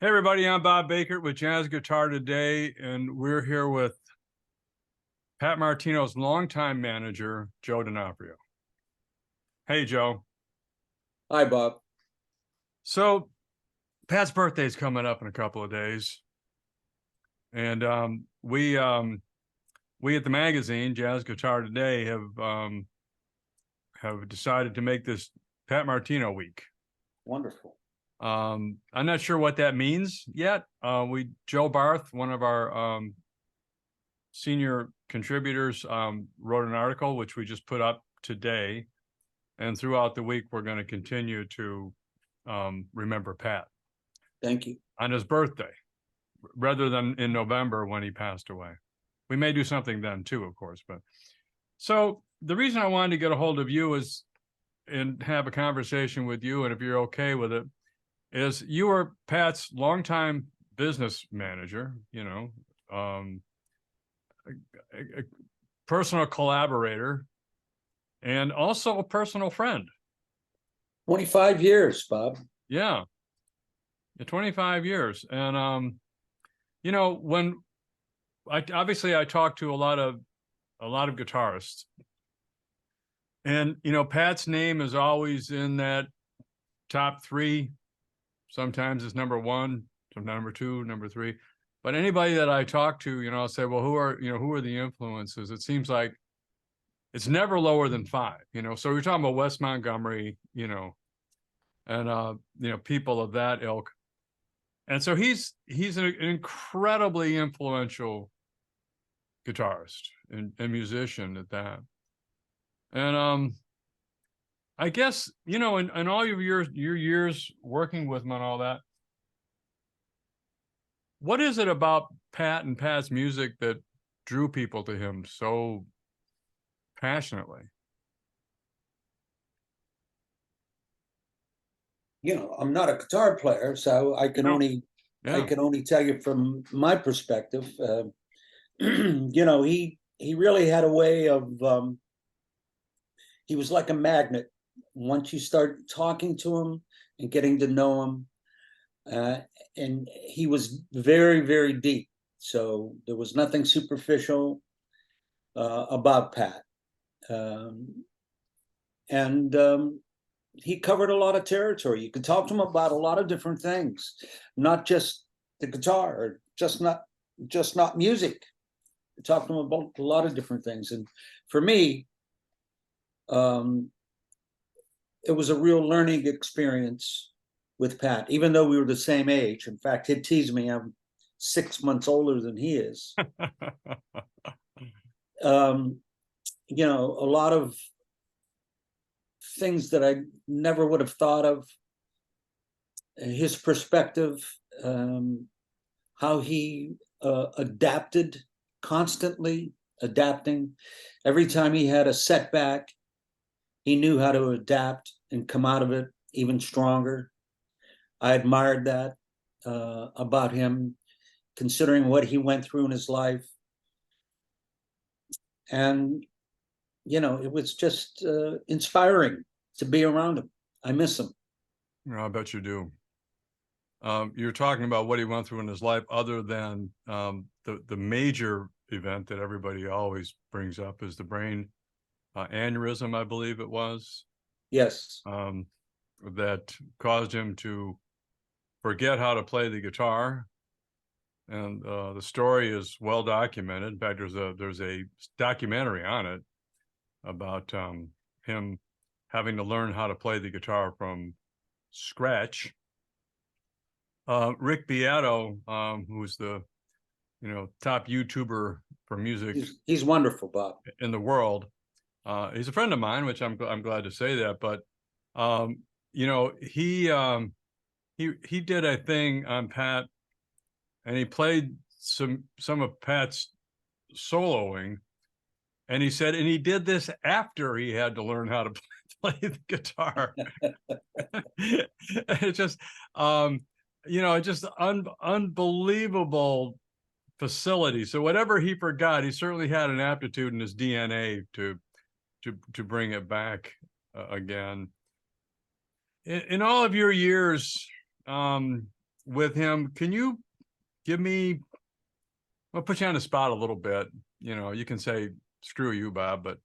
Hey everybody, I'm Bob Bakert with Jazz Guitar today, and we're here with Pat Martino's longtime manager, Joe Donofrio. Hey Joe. Hi, Bob. So Pat's birthday is coming up in a couple of days, and we at the magazine Jazz Guitar Today have decided to make this Pat Martino week. Wonderful. I'm not sure what that means yet. Joe Barth, one of our senior contributors, wrote an article which we just put up today, and throughout the week we're going to continue to remember Pat Thank you. on his birthday rather than in November when he passed away. We may do something then too, of course. But so the reason I wanted to get a hold of you is and have a conversation with you, and if you're okay with it, is you were Pat's longtime business manager, a personal collaborator, and also a personal friend. 25 years, Bob. Yeah, 25 years. And when I talked to a lot of guitarists, and Pat's name is always in that top three. Sometimes it's number one, sometimes number two, number three. But anybody that I talk to, I'll say, well, who are the influences? It seems like it's never lower than five, So we're talking about Wes Montgomery, and people of that ilk. And so he's an incredibly influential guitarist and musician at that. And I guess, in all of your years working with him and all that, what is it about Pat and Pat's music that drew people to him so passionately? I'm not a guitar player, so I can No. only I Yeah. can only tell you from my perspective. He really had a way of he was like a magnet. Once you start talking to him and getting to know him, and he was very, very deep. So there was nothing superficial about Pat. And he covered a lot of territory. You could talk to him about a lot of different things, not just the guitar, or just not music. Talk to him about a lot of different things. And for me, it was a real learning experience with Pat, even though we were the same age. In fact, he'd tease me, I'm 6 months older than he is. A lot of things that I never would have thought of. His perspective, how he adapted, constantly adapting. Every time he had a setback, he knew how to adapt and come out of it even stronger. I admired that about him, considering what he went through in his life. And, it was just inspiring to be around him. I miss him. I bet you do. You're talking about what he went through in his life, other than the major event that everybody always brings up is the brain aneurysm, I believe it was. Yes. That caused him to forget how to play the guitar. And the story is well documented. In fact, there's a documentary on it about him having to learn how to play the guitar from scratch. Rick Beato, who's the top YouTuber for music He's wonderful, Bob. in the world, he's a friend of mine, which I'm glad to say that. But he did a thing on Pat, and he played some of Pat's soloing, and he said, and he did this after he had to learn how to play the guitar. It's just unbelievable facility. So whatever he forgot, he certainly had an aptitude in his DNA to bring it back again. In all of your years, with him, can you give me, I'll put you on the spot a little bit. You know, you can say, screw you, Bob, but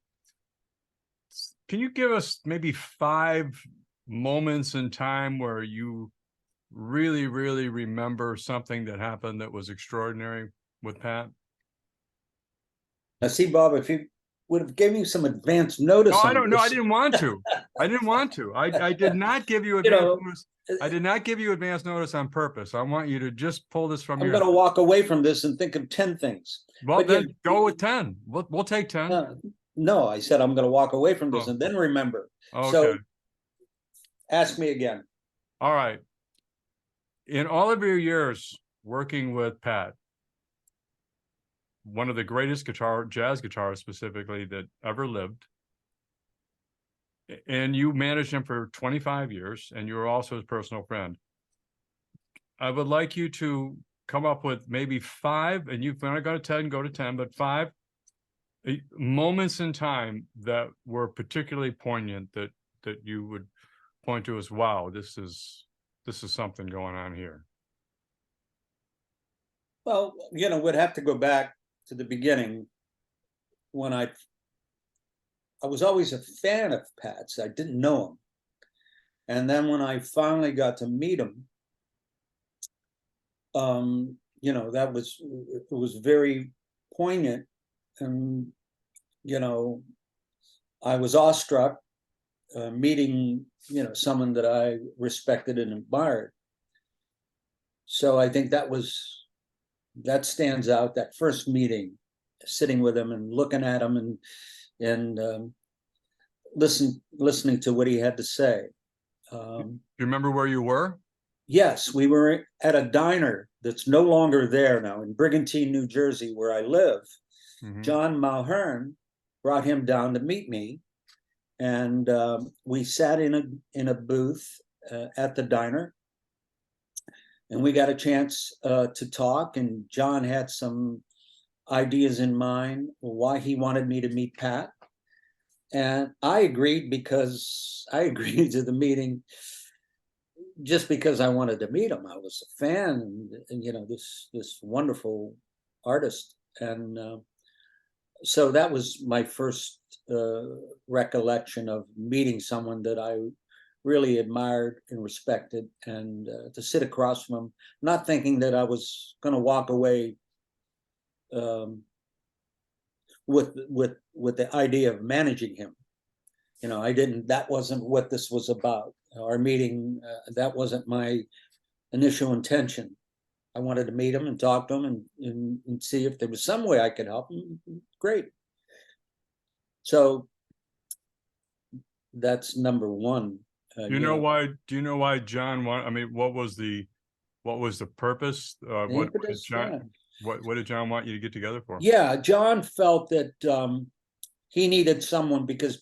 can you give us maybe 5 moments in time where you really, really remember something that happened that was extraordinary with Pat? Now, see, Bob, if you would have given me some advance No, notice I on don't know. I this, didn't want to. I didn't want to. I did not give you you advance know, notice. I did not give you advance notice on purpose. I want you to just pull this from I'm your going to head. walk away from this and think of 10 things. Well, But then go with 10. We'll take 10. no, I said I'm going to walk away from this Oh, and then remember. okay. So ask me again. All right. In all of your years working with Pat, one of the greatest jazz guitarists specifically that ever lived, and you managed him for 25 years, and you were also his personal friend. I would like you to come up with maybe 5, and you've not going to 10, go to 10, but 5 moments in time that were particularly poignant that you would point to as, wow, this is something going on here. Well, we'd have to go back to the beginning when I was always a fan of Pat's. I didn't know him. And then when I finally got to meet him, that was very poignant. And, I was awestruck meeting, someone that I respected and admired. So I think that stands out, that first meeting, sitting with him and looking at him and listening to what he had to say. Do you remember where you were? Yes, we were at a diner that's no longer there now in Brigantine, New Jersey, where I live. Mm-hmm. John Mulhern brought him down to meet me, and we sat in a booth at the diner, and we got a chance to talk. And John had some ideas in mind why he wanted me to meet Pat, and I agreed because I agreed to the meeting just because I wanted to meet him. I was a fan, and this wonderful artist, and so that was my first recollection of meeting someone that I really admired and respected, and to sit across from him, not thinking that I was going to walk away with the idea of managing him. I didn't. That wasn't what this was about. Our meeting, that wasn't my initial intention. I wanted to meet him and talk to him and see if there was some way I could help him. Great. So that's number one. Do you know why John wanted? I mean, what was the purpose? What did John want you to get together for? Yeah, John felt that he needed someone because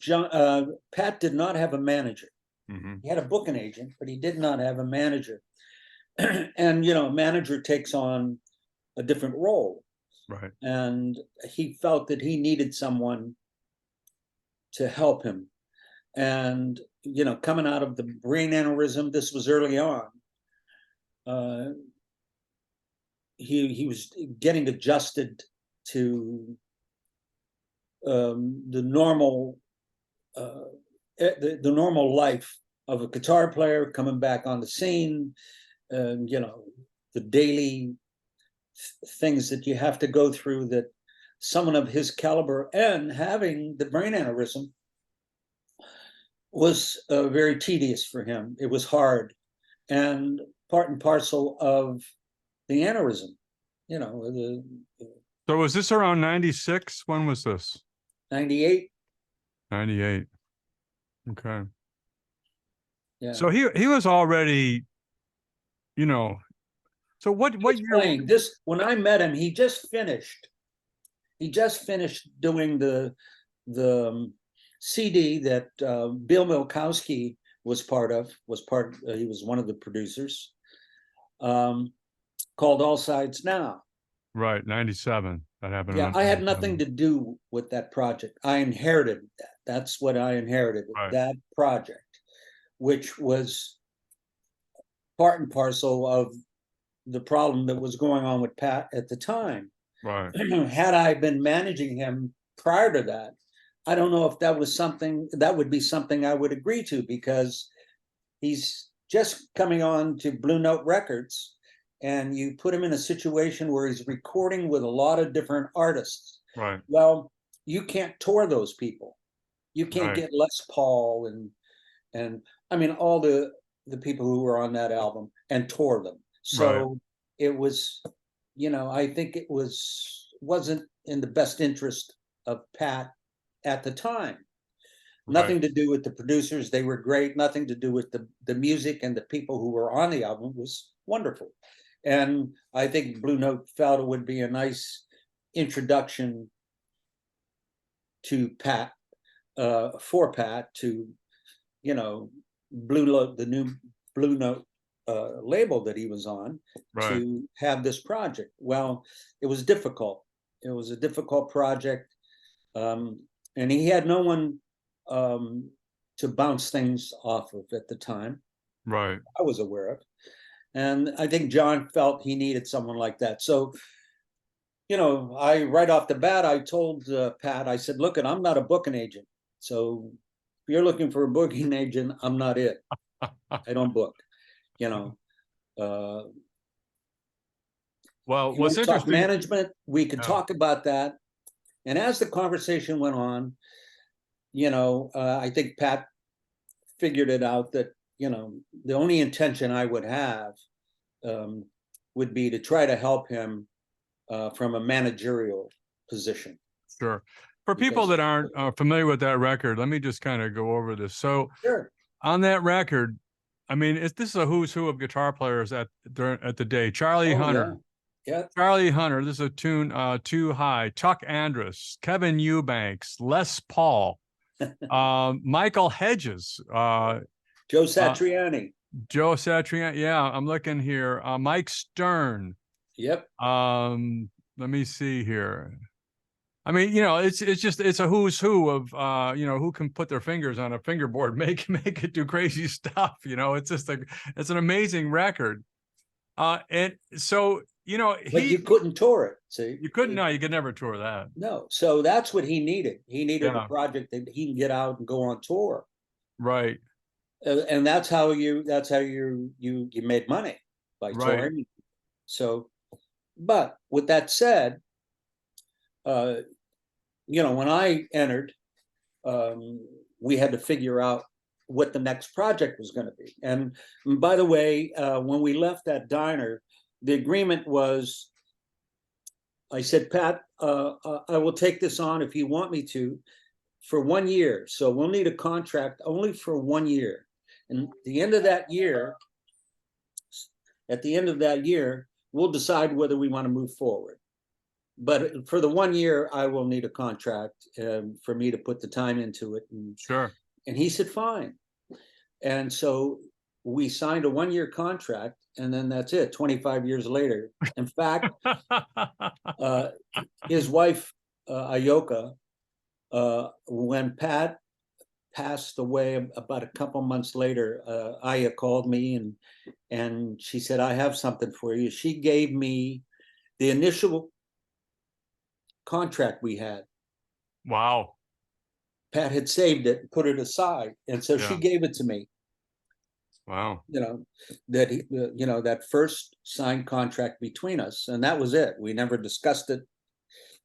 Pat did not have a manager. Mm-hmm. He had a booking agent, but he did not have a manager. And a manager takes on a different role, right? And he felt that he needed someone to help him. And coming out of the brain aneurysm, this was early on. He was getting adjusted to the normal the normal life of a guitar player coming back on the scene. The daily things that you have to go through, that someone of his caliber and having the brain aneurysm was very tedious for him. It was hard, and part and parcel of the aneurysm. So was this around 96? When was this? 98. 98. Okay. Yeah. So he was already, so what year? Playing this, when I met him, he just finished doing the CD that Bill Milkowski was part of. He was one of the producers, called All Sides Now. Right, 97. That happened. Yeah, I had nothing to do with that project. I inherited that. That's what I inherited, right. That project, which was part and parcel of the problem that was going on with Pat at the time. Right. Had I been managing him prior to that, I don't know if that was something that would be something I would agree to, because he's just coming on to Blue Note Records, and you put him in a situation where he's recording with a lot of different artists. Right. Well, you can't tour those people. You can't Right. get Les Paul and I mean all the people who were on that album and tour them. Right. So it was, I think it wasn't in the best interest of Pat at the time. Right. Nothing to do with the producers. They were great. Nothing to do with the music, and the people who were on the album was wonderful. And I think Blue Note felt it would be a nice introduction to Pat, for Pat to, Blue Note, the new Blue Note label that he was on, Right. to have this project. Well, it was difficult. It was a difficult project. And he had no one to bounce things off of at the time, Right. I was aware of. And I think John felt he needed someone like that. So, I right off the bat, I told Pat, I said, look, I'm not a booking agent. So if you're looking for a booking agent, I'm not it. I don't book, uh, Well, you what's want to talk interesting, management, we could yeah, talk about that. And as the conversation went on, I think Pat figured it out that, the only intention I would have would be to try to help him from a managerial position. sure. For people Because, that aren't familiar with that record, let me just kind of go over this. So sure. on that record, I mean, this is a who's who of guitar players at the day. Charlie Oh, yeah. Hunter, Yeah. Charlie Hunter. This is a tune, Too High. Chuck Andrus, Kevin Eubanks, Les Paul, Michael Hedges, Joe Satriani. Joe Satriani. Yeah, I'm looking here. Mike Stern. Yep. Let me see here. I mean, it's a who's who of who can put their fingers on a fingerboard, make it do crazy stuff. It's just it's an amazing record. And so But you couldn't tour it. See, you couldn't, no, you could never tour that. no. So that's what he needed. He needed a Yeah, project that he can get out and go on tour. right, And that's how you made money, by right, touring. So, but with that said, uh, when I entered, we had to figure out what the next project was going to be. And by the way, when we left that diner, the agreement was, I said, Pat, I will take this on if you want me to, for 1 year. So we'll need a contract only for 1 year. And at the end of that year, we'll decide whether we want to move forward. But for the 1 year, I will need a contract for me to put the time into it. sure. And he said, fine. And so we signed a 1 year contract, and then that's it, 25 years later. In fact, his wife, Ayoka, when Pat passed away about a couple months later, Aya called me and she said, I have something for you. She gave me the initial contract we had. Wow. Pat had saved it and put it aside. And so she Yeah. gave it to me. Wow. That first signed contract between us. And that was it. We never discussed it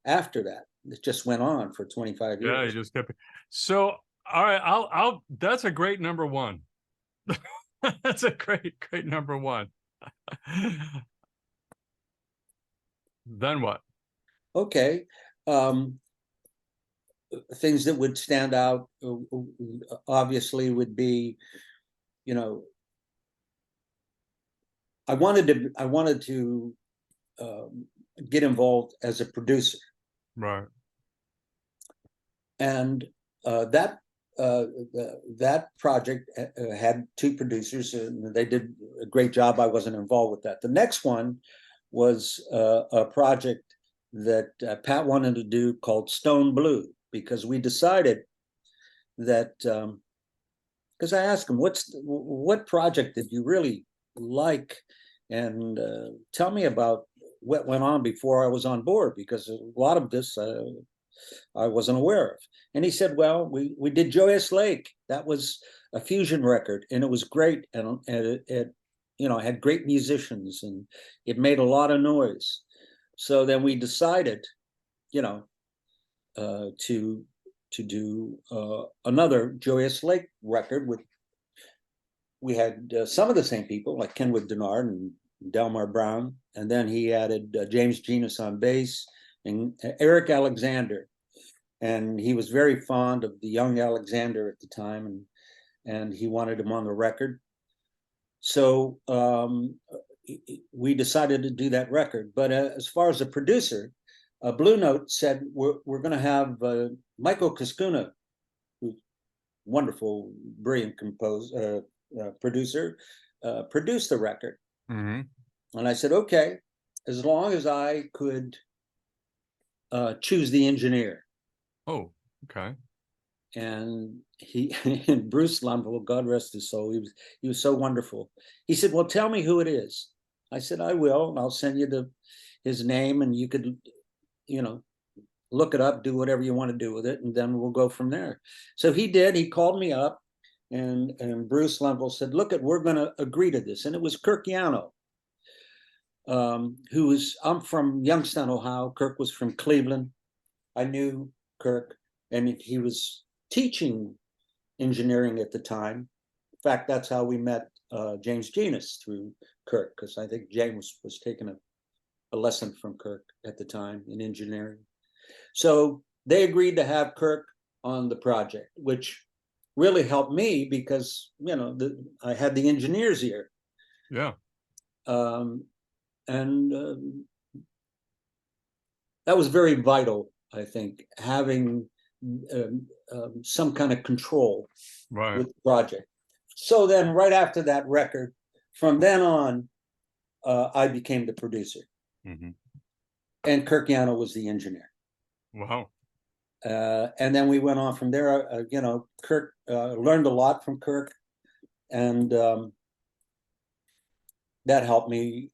after that. It just went on for 25 Yeah, you years. just kept it. So, all right, I'll that's a great number one. That's a great number one. Then what? Okay. Things that would stand out, obviously, would be, I wanted to get involved as a producer. Right. And that project had two producers, and they did a great job. I wasn't involved with that. The next one was a project that Pat wanted to do called Stone Blue, because we decided that, because I asked him, what project did you really like and tell me about what went on before I was on board, because a lot of this I wasn't aware of. And he said, well, we did Joyous Lake. That was a fusion record, and it was great, and it had great musicians, and it made a lot of noise. So then we decided, to do another Joyous Lake record with. We had some of the same people, like Kenwood Denard and Delmar Brown, and then he added James Genus on bass and Eric Alexander, and he was very fond of the young Alexander at the time, and he wanted him on the record. So we decided to do that record. But as far as a producer, Blue Note said we're going to have Michael Cascuna, who's wonderful, brilliant producer, produce the record. Mm-hmm. And I said, okay, as long as I could choose the engineer. Oh, okay. And and Bruce Lundvall, God rest his soul, he was so wonderful. He said, well, tell me who it is. I said, I will, and I'll send you his name, and you could, look it up, do whatever you want to do with it, and then we'll go from there. So he did. He called me up, and Bruce Lundvall said, look, we're going to agree to this. And it was Kirk Yano, I'm from Youngstown, Ohio. Kirk was from Cleveland. I knew Kirk, and he was teaching engineering at the time. In fact, that's how we met James Genus, through Kirk, because I think James was taking a lesson from Kirk at the time in engineering. So they agreed to have Kirk on the project, which really helped me because, I had the engineer's ear. Yeah. And that was very vital, I think, having some kind of control with the project. So then right after that record, from then on, I became the producer. Mm-hmm. And Kirk Yano was the engineer. Wow. And then we went on from there. Kirk, learned a lot from Kirk, and that helped me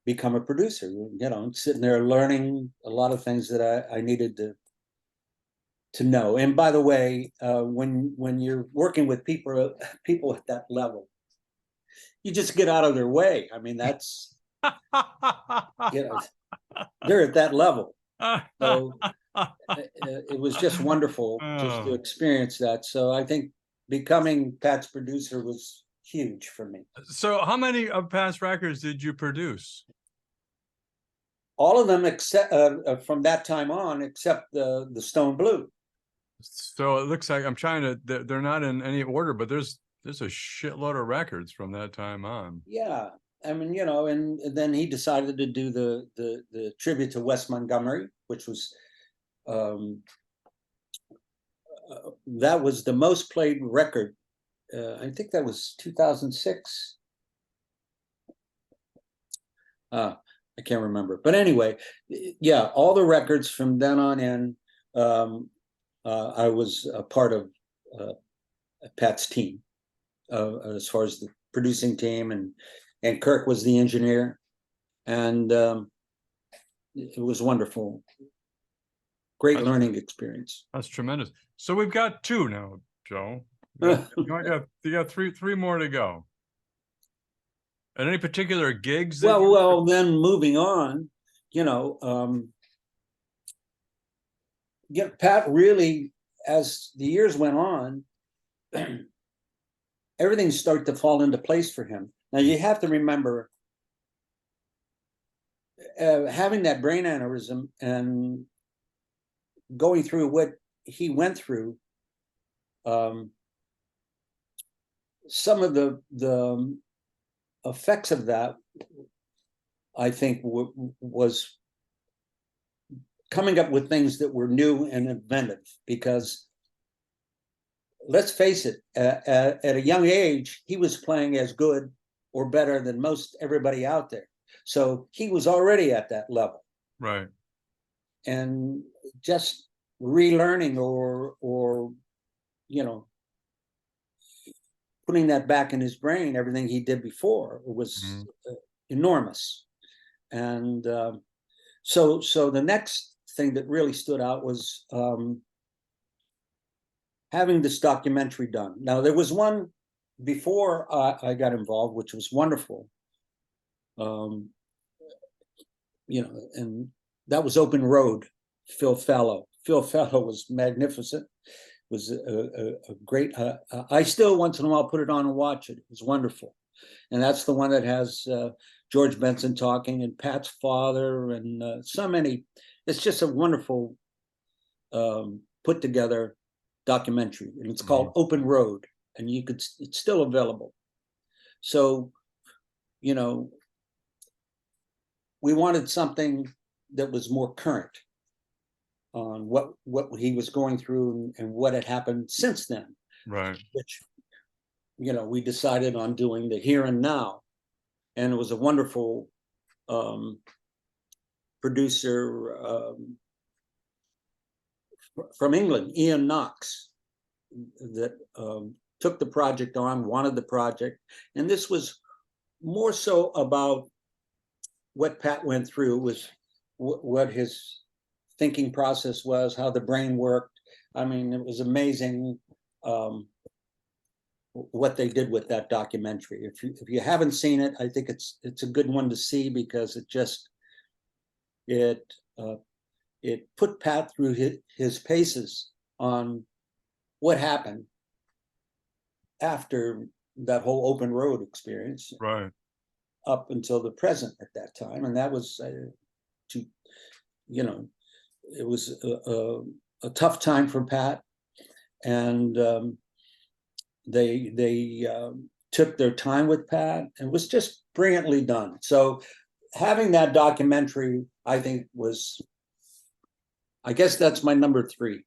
become a producer. Sitting there learning a lot of things that I needed to know. And by the way, when you're working with people at that level, you just get out of their way. I mean, that's they're at that level. So it was just wonderful just to experience that. So I think becoming Pat's producer was huge for me. So how many of Pat's records did you produce? All of them except from that time on, except the Stone Blue. So it looks like I'm trying to, they're not in any order, but there's a shitload of records from that time on. Yeah. I mean, and then he decided to do the tribute to Wes Montgomery, which was that was the most played record. I think that was 2006. I can't remember, but anyway, yeah, all the records from then on in. I was a part of Pat's team as far as the producing team, and Kirk was the engineer, and it was wonderful. Great learning experience. That's tremendous. So we've got two now, Joe. You got three more to go. And any particular gigs? Well, then moving on, Pat really, as the years went on, everything started to fall into place for him. Now you have to remember, having that brain aneurysm and going through what he went through, some of the effects of that, I think, was coming up with things that were new and inventive. Because let's face it, at a young age, he was playing as good or better than most everybody out there. So he was already at that level. Right. And just relearning or putting that back in his brain, everything he did before was enormous. And so the next thing that really stood out was having this documentary done. Now, there was one before I got involved, which was wonderful. You know, and that was Open Road, Phil Fellow. Phil Fellow was magnificent. Was a great. I still once in a while put it on and watch it. It was wonderful, and that's the one that has George Benson talking and Pat's father and so many. It's just a wonderful put together documentary, and it's called Open Road, and it's still available. So, you know, we wanted something that was more current on what he was going through and what had happened since then. Right. Which, you know, we decided on doing the here and now, and it was a wonderful producer from England, Ian Knox, that took the project on, wanted the project, and this was more so about what Pat went through, was what his thinking process was, how the brain worked. I mean, it was amazing what they did with that documentary. If you haven't seen it, I think it's a good one to see, because it put Pat through his paces on what happened after that whole Open Road experience, Right. up until the present at that time. And that was you know, it was a tough time for Pat, and they took their time with Pat, and it was just brilliantly done. So having that documentary, I think, I guess that's my number 3.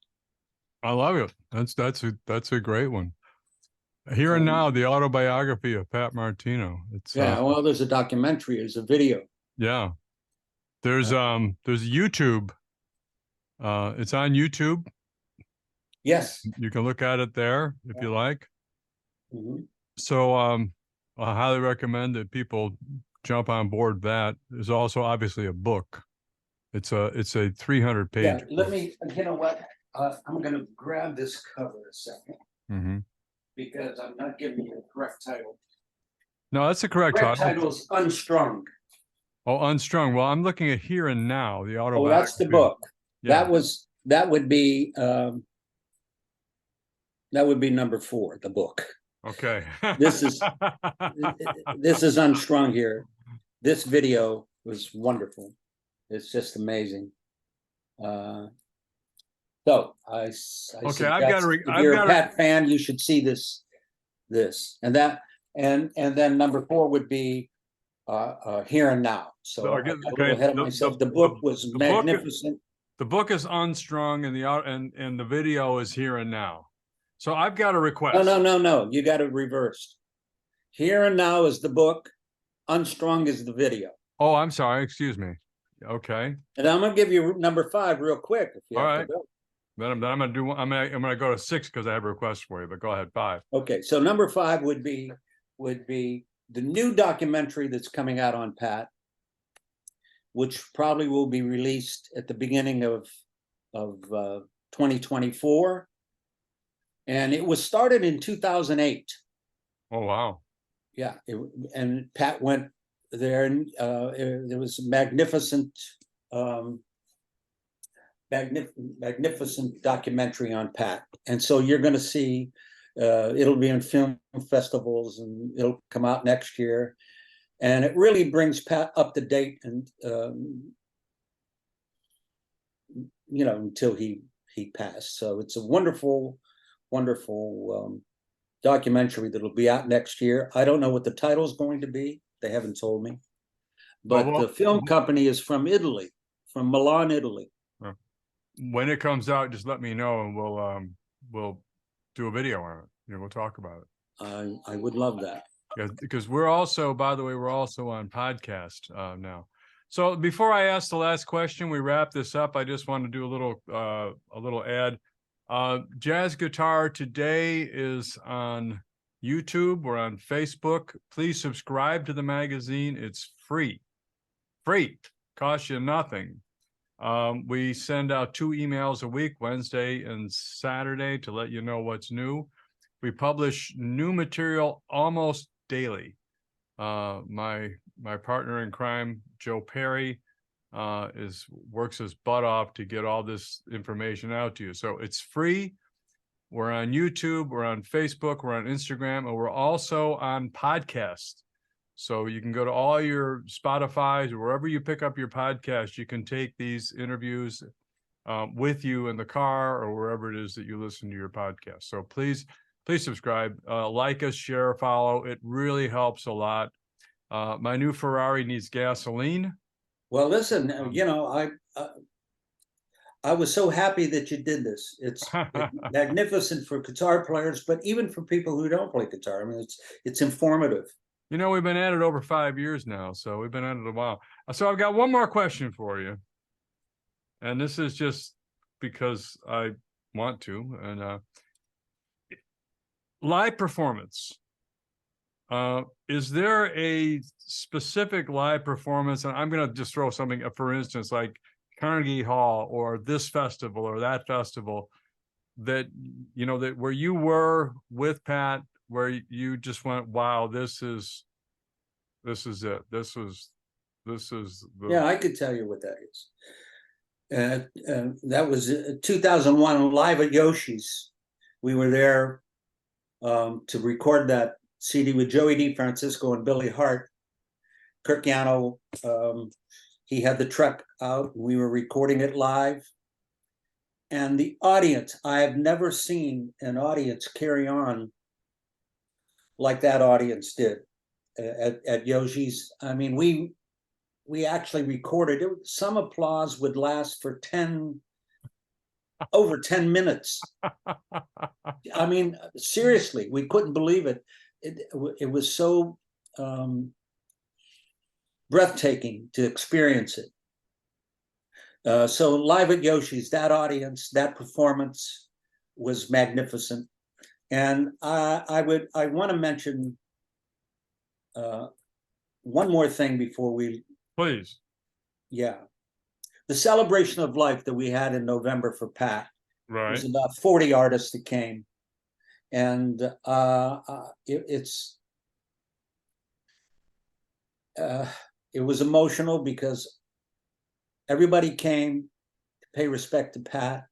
I love it. That's a great one. Here and Now, the autobiography of Pat Martino. It's well, there's a documentary, there's a video. Yeah. There's YouTube. It's on YouTube. Yes. You can look at it there if you like. Mm-hmm. So I highly recommend that people jump on board that. There's also obviously a book. It's a 300-page. Yeah, let me, you know what? I'm going to grab this cover a second, because I'm not giving you the correct title. No, that's the correct title. Title is Unstrung. Oh, Unstrung. Well, I'm looking at Here and Now, the autobiography. Oh, that's the book. Yeah. That would be number 4, the book. Okay. This is Unstrung here. This video was wonderful. It's just amazing. So I okay, I've got to. If you're a Pat fan, you should see this, and that, and then number 4 would be Here and Now. So I got a little ahead of myself. The book was magnificent. The book is Unstrung, and the video is Here and Now. So I've got a request. No. You got it reversed. Here and Now is the book. Unstrung is the video. Oh, I'm sorry. Excuse me. Okay. And I'm gonna give you number 5 real quick. If you All have right. to go. Then I'm gonna do. I'm gonna go to 6 because I have a request for you. But go ahead, 5. Okay, so number 5 would be the new documentary that's coming out on Pat, which probably will be released at the beginning of 2024, and it was started in 2008. Oh wow! Yeah, and Pat went there, and there was a magnificent documentary on Pat, and so you're going to see. It'll be in film festivals, and it'll come out next year, and it really brings Pat up to date, and you know, until he passed. So it's a wonderful documentary that'll be out next year. I don't know what the title is going to be. They haven't told me, but the film company is from Italy, from Milan, Italy. When it comes out, just let me know, and we'll do a video on it. You know, we'll talk about it. I would love that. Yeah, because we're also, by the way, we're also on podcast now. So before I ask the last question, we wrap this up. I just want to do a little ad. Jazz Guitar today is on YouTube. We're on Facebook. Please subscribe to the magazine. It's free. Free. Costs you nothing. We send out 2 emails a week, Wednesday and Saturday, to let you know what's new. We publish new material almost daily. My partner in crime, Joe Perry, works his butt off to get all this information out to you. So it's free. We're on YouTube, we're on Facebook, we're on Instagram, and we're also on podcast. So you can go to all your Spotify's or wherever you pick up your podcast. You can take these interviews with you in the car or wherever it is that you listen to your podcast. So please subscribe, like us, share, follow. It really helps a lot. My new Ferrari needs gasoline. Well, listen, I was so happy that you did this. It's magnificent for guitar players, but even for people who don't play guitar. I mean, it's informative. You know, we've been at it over 5 years now, so we've been at it a while. So I've got one more question for you. And this is just because I want to. And live performance. Is there a specific live performance? And I'm going to just throw something, for instance, like Carnegie Hall or this festival or that festival that, you know, that where you were with Pat, where you just went, wow, this is it. This is Yeah, I could tell you what that is. That was 2001 live at Yoshi's. We were there to record that CD with Joey DeFrancisco and Billy Hart. Kirk Yano, he had the truck out. We were recording it live. And the audience, I have never seen an audience carry on like that audience did at Yoshi's. I mean, we actually recorded it. Some applause would last for over 10 minutes. I mean, seriously, we couldn't believe it. It was so breathtaking to experience it. So live at Yoshi's, that audience, that performance was magnificent. And I want to mention one more thing before we. Please. Yeah. The celebration of life that we had in November for Pat. Right. It was about 40 artists that came. And it was emotional because everybody came to pay respect to Pat.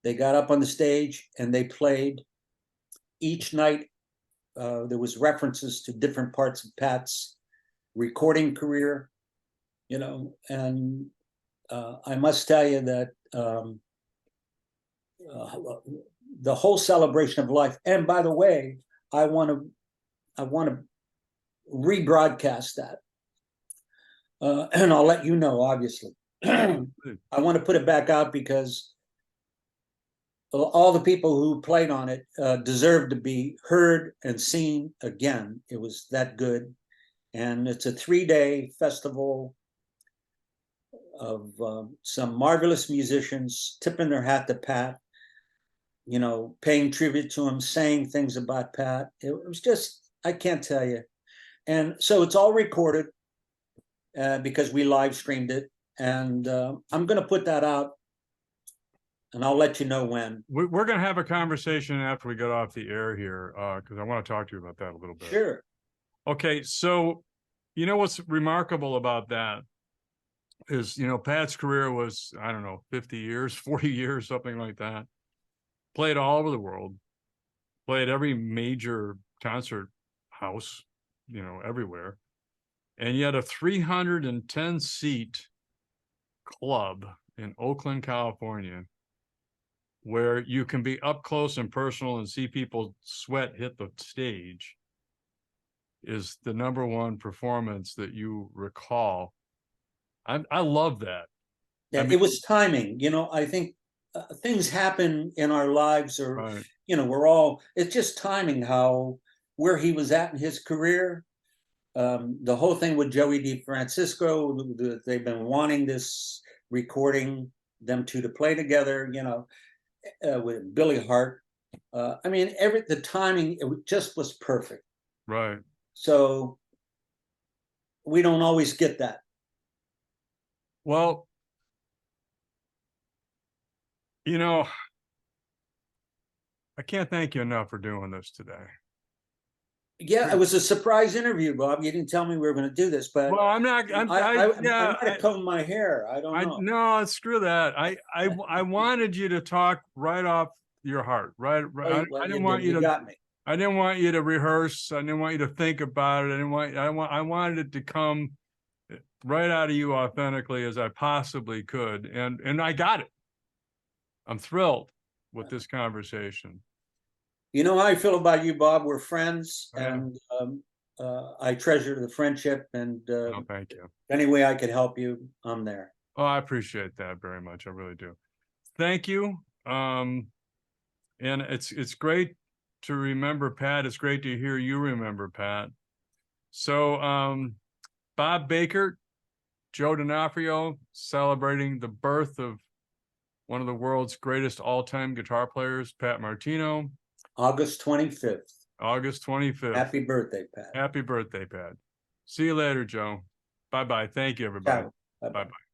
They got up on the stage and they played. Each night, there was references to different parts of Pat's recording career, you know, and I must tell you that the whole celebration of life. And by the way, I want to rebroadcast that, and I'll let you know. Obviously, I want to put it back out because all the people who played on it deserve to be heard and seen again. It was that good, and it's a 3-day festival of some marvelous musicians tipping their hat to Pat, you know, paying tribute to him, saying things about Pat. It was just, I can't tell you. And so it's all recorded because we live streamed it. And I'm going to put that out and I'll let you know when. We're going to have a conversation after we get off the air here because I want to talk to you about that a little bit. Sure. Okay. So, you know, what's remarkable about that is, you know, Pat's career was, I don't know, 50 years, 40 years, something like that. Played all over the world, played every major concert house, you know, everywhere. And yet a 310 seat club in Oakland, California, where you can be up close and personal and see people sweat hit the stage, is the #1 performance that you recall. I love that. Yeah, I mean, it was timing. You know, I think things happen in our lives, or right. You know, it's just timing where he was at in his career. The whole thing with Joey DeFrancisco, they've been wanting this, recording them two to play together, you know, with Billy Hart. I mean, the timing, just was perfect. Right. So we don't always get that. Well, you know, I can't thank you enough for doing this today. Yeah, it was a surprise interview, Bob. You didn't tell me we were going to do this, but Well, I'm not. I Yeah. might have combed my hair. I don't know. No, screw that. I wanted you to talk right off your heart. Right. Well, I didn't you want did. you You to. got me. I didn't want you to rehearse. I didn't want you to think about it. I wanted it to come right out of you authentically as I possibly could, and I got it. I'm thrilled with this conversation. You know how I feel about you, Bob. We're friends, Yeah. and I treasure the friendship. And Oh, thank you. any way I could help you, I'm there. Oh, I appreciate that very much. I really do. Thank you. And it's great to remember Pat. It's great to hear you remember Pat. So, Bob Bakert, Joe Donofrio, celebrating the birth of one of the world's greatest all-time guitar players, Pat Martino. August 25th. August 25th. Happy birthday, Pat. Happy birthday, Pat. See you later, Joe. Bye-bye. Thank you, everybody. Bye-bye. Bye-bye.